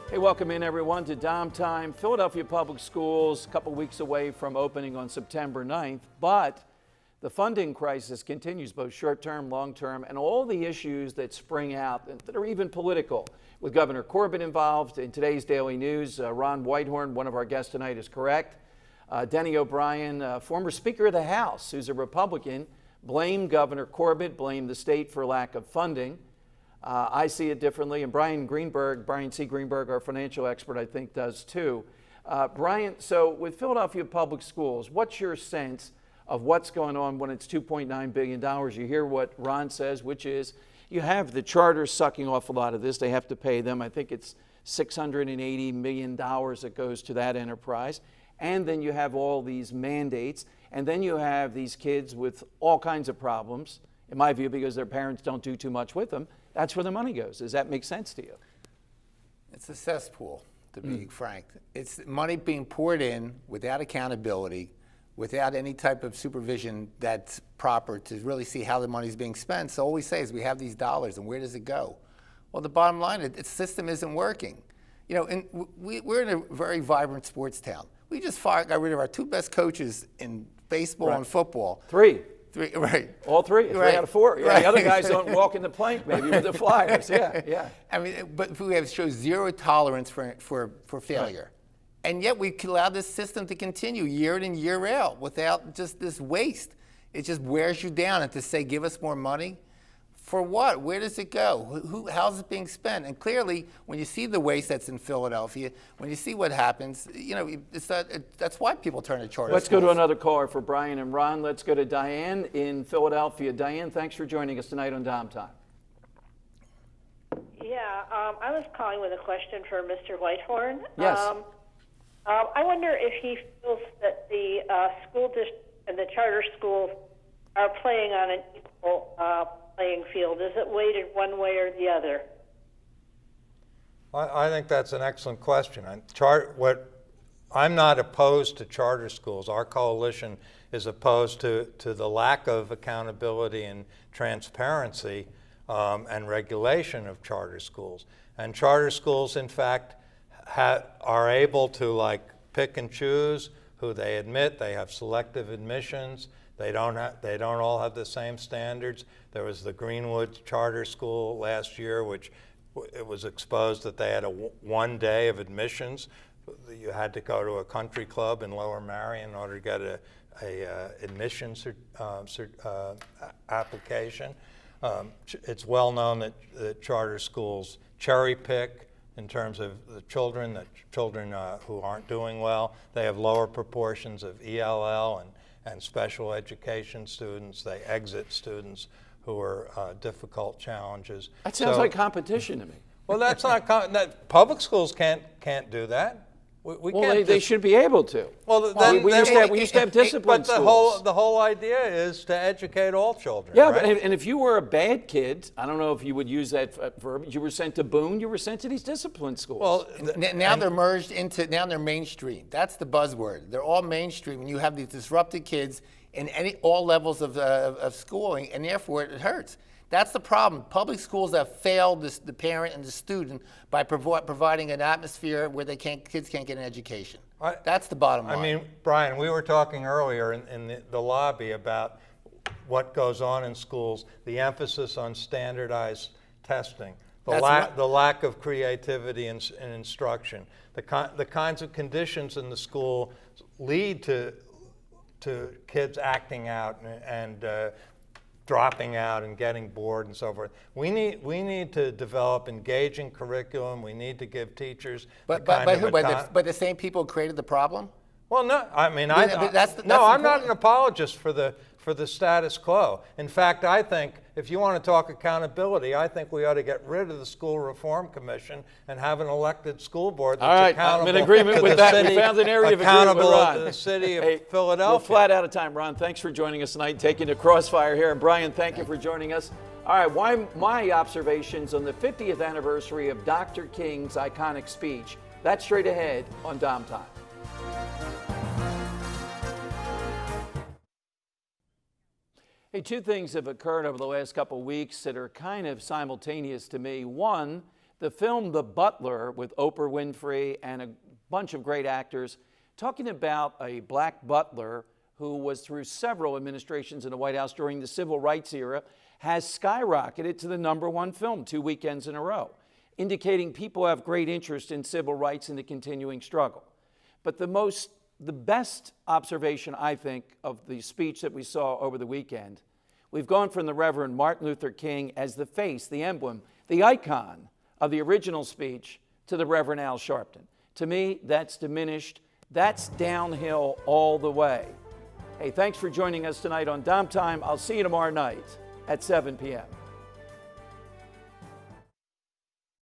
Hey, welcome in everyone to Dom Time. Philadelphia Public Schools, a couple weeks away from opening on September 9th, but the funding crisis continues, both short-term, long-term, and all the issues that spring out that are even political. With Governor Corbett involved in today's Daily News, Ron Whitehorn, one of our guests tonight, is correct. Denny O'Brien, former Speaker of the House, who's a Republican, blamed Governor Corbett, blamed the state for lack of funding. I see it differently, and Brian C. Greenberg, our financial expert, I think does too. Brian, so with Philadelphia Public Schools, what's your sense of what's going on when it's $2.9 billion? You hear what Ron says, which is you have the charters sucking off a lot of this. They have to pay them. I think it's $680 million that goes to that enterprise. And then you have all these mandates, and then you have these kids with all kinds of problems, in my view, because their parents don't do too much with them. That's where the money goes. Does that make sense to you? It's a cesspool, to be frank. It's money being poured in without accountability, without any type of supervision that's proper to really see how the money's being spent. So all we say is we have these dollars, and where does it go? Well, the bottom line, the system isn't working. You know, and we're in a very vibrant sports town. We just got rid of our two best coaches in baseball and football. Three, right. All three. Three out of four. Yeah, right. The other guys don't walk in the plank, maybe, with the Flyers. Yeah. I mean, but we have shown zero tolerance for failure. Right. And yet we allow this system to continue year in and year out without just this waste. It just wears you down. And to say, give us more money, for what? Where does it go? How's it being spent? And clearly, when you see the waste that's in Philadelphia, when you see what happens, you know, that's why people turn to charter Let's schools. go to another caller for Brian and Ron. Let's go to Diane in Philadelphia. Diane, thanks for joining us tonight on Dom Time. Yeah, I was calling with a question for Mr. Whitehorn. Yes. I wonder if he feels that the school district and the charter schools are playing on an equal playing field. Is it weighted one way or the other? I think that's an excellent question. I'm not opposed to charter schools. Our coalition is opposed to the lack of accountability and transparency and regulation of charter schools. And charter schools, in fact, are able to pick and choose who they admit. They have selective admissions. They don't all have the same standards. There was the Greenwood Charter School last year, which it was exposed that they had one day of admissions. You had to go to a country club in Lower Marion in order to get a admissions application. It's well known that charter schools cherry pick in terms of the children who aren't doing well. They have lower proportions of ELL and special education students. They exit students who are difficult challenges. That sounds like competition to me. Well, that's not public schools can't do that. They should be able to. Well, we used to have discipline schools. But the whole idea is to educate all children. Yeah, right? and if you were a bad kid, I don't know if you would use that verb. You were sent to Boone. You were sent to these discipline schools. Well, now they're merged into. Now they're mainstream. That's the buzzword. They're all mainstream, and you have these disrupted kids in all levels of schooling, and therefore it hurts. That's the problem. Public schools have failed the parent and the student by providing an atmosphere where kids can't get an education. That's the bottom line. I mean, Brian, we were talking earlier in the lobby about what goes on in schools, the emphasis on standardized testing, the lack of creativity in instruction, the kinds of conditions in the school lead to kids acting out and dropping out and getting bored and so forth. We need to develop engaging curriculum. We need to give teachers But the same people created the problem? Well, no. I mean, I'm not an apologist for the status quo. In fact, I think if you want to talk accountability, I think we ought to get rid of the School Reform Commission and have an elected school board that's accountable. I'm in agreement with that. We found an area of agreement with Ron. To the city of Philadelphia. We're flat out of time, Ron. Thanks for joining us tonight, taking the crossfire here. And Brian, thank you for joining us. All right, why my observations on the 50th anniversary of Dr. King's iconic speech. That's straight ahead on Dom Time. Hey, two things have occurred over the last couple of weeks that are kind of simultaneous to me. One, The film The Butler with Oprah Winfrey and a bunch of great actors talking about a black butler who was through several administrations in the White House during the civil rights era, has skyrocketed to the #1 film 2 weekends in a row, indicating people have great interest in civil rights and the continuing struggle. But the best observation, I think, of the speech that we saw over the weekend, we've gone from the Reverend Martin Luther King as the face, the emblem, the icon of the original speech to the Reverend Al Sharpton. To me, that's diminished. That's downhill all the way. Hey, thanks for joining us tonight on Dom Time. I'll see you tomorrow night at 7 p.m.